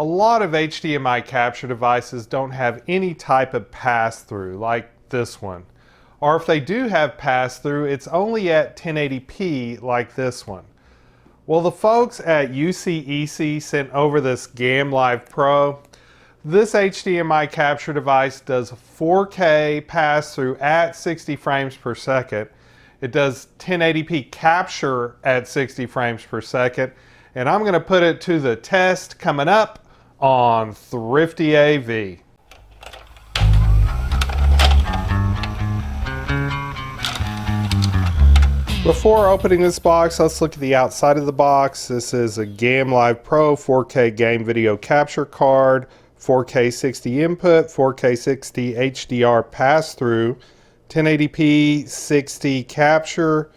A lot of HDMI capture devices don't have any type of pass-through like this one. Or if they do have pass-through, it's only at 1080p like this one. Well, the folks at UCEC sent over this GAM LIVE PRO. This HDMI capture device does 4K pass-through at 60 frames per second. It does 1080p capture at 60 frames per second. And I'm going to put it to the test coming up on ThriftyAV. Before opening this box, let's look at the outside of the box. This is a GAM LIVE PRO 4K game video capture card, 4K 60 input, 4K 60 HDR pass-through, 1080p 60 capture,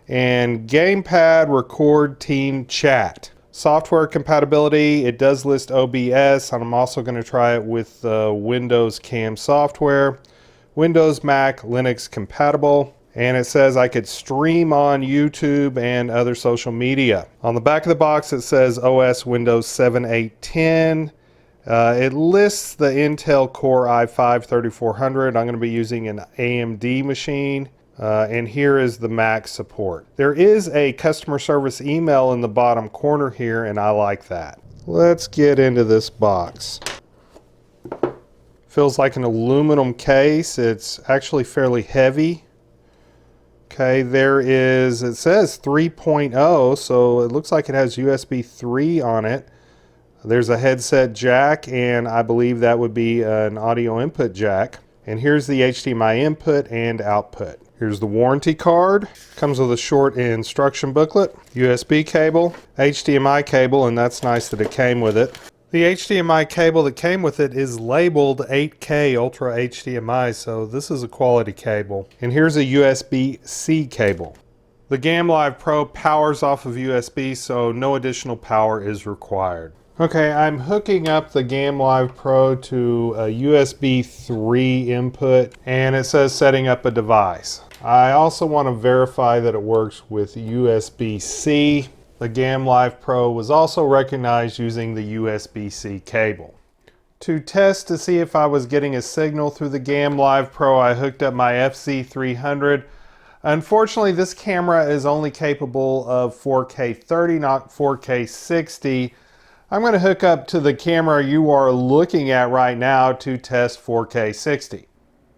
and gamepad record team chat. Software compatibility, it does list OBS, and I'm also going to try it with Windows CAM software. Windows, Mac, Linux compatible. And it says I could stream on YouTube and other social media. On the back of the box it says OS Windows 7, 8, 10. It lists the Intel Core i5-3400. I'm going to be using an AMD machine. And here is the Mac support. There is a customer service email in the bottom corner here, and I like that. Let's get into this box. Feels like an aluminum case. It's actually fairly heavy. Okay, there is, it says 3.0, so it looks like it has USB 3 on it. There's a headset jack, and I believe that would be an audio input jack. And here's the HDMI input and output. Here's the warranty card. Comes with a short instruction booklet, USB cable, HDMI cable, and that's nice that it came with it. The HDMI cable that came with it is labeled 8K Ultra HDMI, so this is a quality cable. And here's a USB-C cable. The GAM LIVE PRO powers off of USB, so no additional power is required. Okay, I'm hooking up the GAM LIVE PRO to a USB 3 input, and it says setting up a device. I also want to verify that it works with USB-C. The GAM LIVE PRO was also recognized using the USB-C cable. To test to see if I was getting a signal through the GAM LIVE PRO, I hooked up my FZ300. Unfortunately, this camera is only capable of 4K 30, not 4K 60. I'm going to hook up to the camera you are looking at right now to test 4K 60.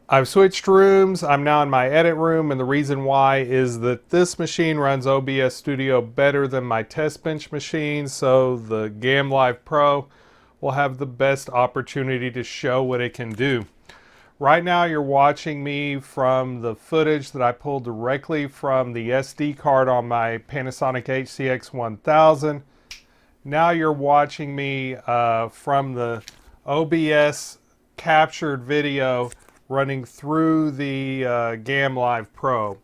I've switched rooms. I'm now in my edit room, and the reason why is that this machine runs OBS Studio better than my test bench machine, so the GAM LIVE PRO will have the best opportunity to show what it can do. Right now you're watching me from the footage that I pulled directly from the SD card on my Panasonic HCX 1000. Now you're watching me from the OBS captured video running through the GAM LIVE PRO.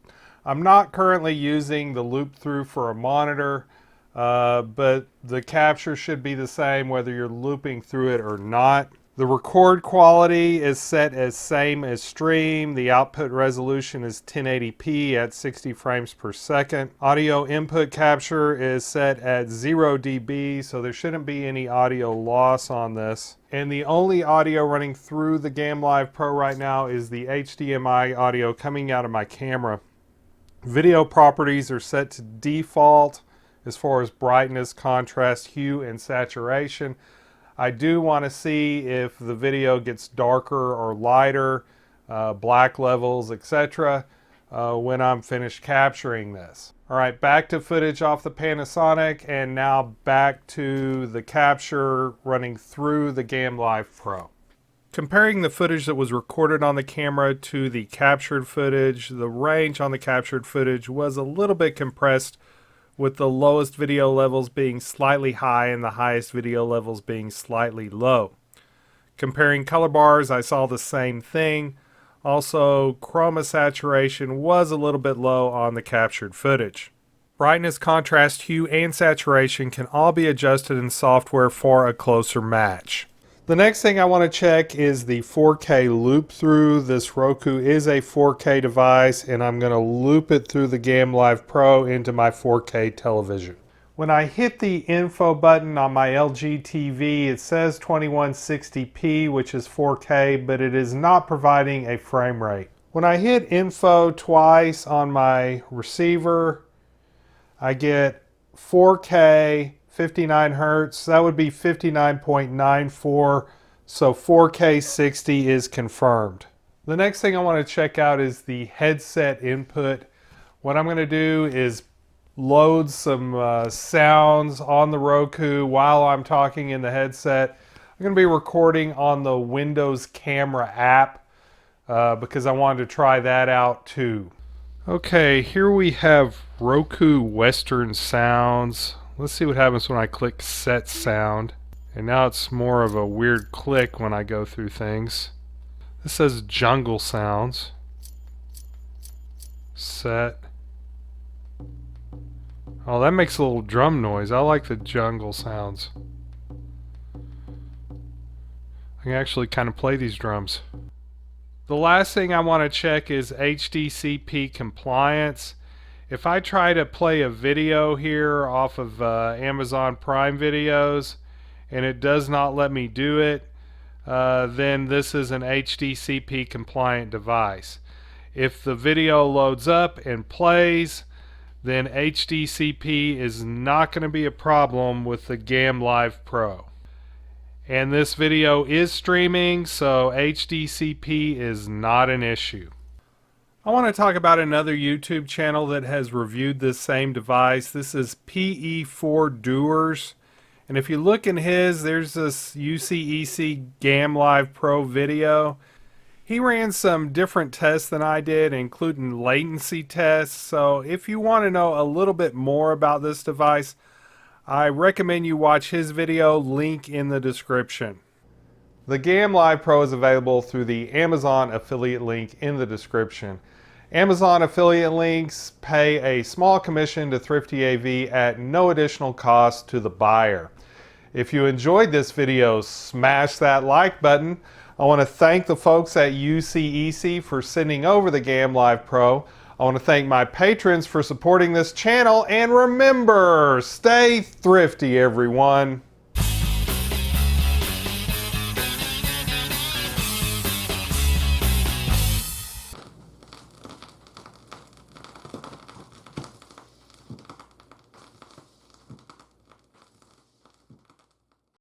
I'm not currently using the loop through for a monitor, but the capture should be the same whether you're looping through it or not. The record quality is set as same as stream. The output resolution is 1080p at 60 frames per second. Audio input capture is set at 0 dB, so there shouldn't be any audio loss on this. And the only audio running through the GAM LIVE PRO right now is the HDMI audio coming out of my camera. Video properties are set to default as far as brightness, contrast, hue, and saturation. I do want to see if the video gets darker or lighter, black levels, etc. When I'm finished capturing this. Alright, back to footage off the Panasonic, and now back to the capture running through the GAM LIVE PRO. Comparing the footage that was recorded on the camera to the captured footage, the range on the captured footage was a little bit compressed, with the lowest video levels being slightly high and the highest video levels being slightly low. Comparing color bars, I saw the same thing. Also, chroma saturation was a little bit low on the captured footage. Brightness, contrast, hue, and saturation can all be adjusted in software for a closer match. The next thing I want to check is the 4K loop through. This Roku is a 4K device, and I'm going to loop it through the GAM LIVE PRO into my 4K television. When I hit the info button on my LG TV, it says 2160p, which is 4K, but it is not providing a frame rate. When I hit info twice on my receiver, I get 4K, 59 Hertz. That would be 59.94, so 4K 60 is confirmed. The next thing I want to check out is the headset input. What I'm going to do is load some sounds on the Roku while I'm talking in the headset. I'm going to be recording on the Windows Camera app because I wanted to try that out too. Okay, here we have Roku Western Sounds. Let's see what happens when I click Set Sound. And now it's more of a weird click when I go through things. This says Jungle Sounds. Set. Oh, that makes a little drum noise. I like the jungle sounds. I can actually kind of play these drums. The last thing I want to check is HDCP compliance. If I try to play a video here off of Amazon Prime videos and it does not let me do it, then this is an HDCP compliant device. If the video loads up and plays, then HDCP is not going to be a problem with the GAM Live Pro. And this video is streaming, so HDCP is not an issue. I want to talk about another YouTube channel that has reviewed this same device. This is PE4 Doers. And if you look in his, there's this UCEC GAM Live Pro video. He ran some different tests than I did, including latency tests. So if you want to know a little bit more about this device, I recommend you watch his video, link in the description. The GAM Live Pro is available through the Amazon affiliate link in the description. Amazon affiliate links pay a small commission to ThriftyAV at no additional cost to the buyer. If you enjoyed this video, smash that like button. I want to thank the folks at UCEC for sending over the GAM Live Pro. I want to thank my patrons for supporting this channel, and remember, stay thrifty, everyone.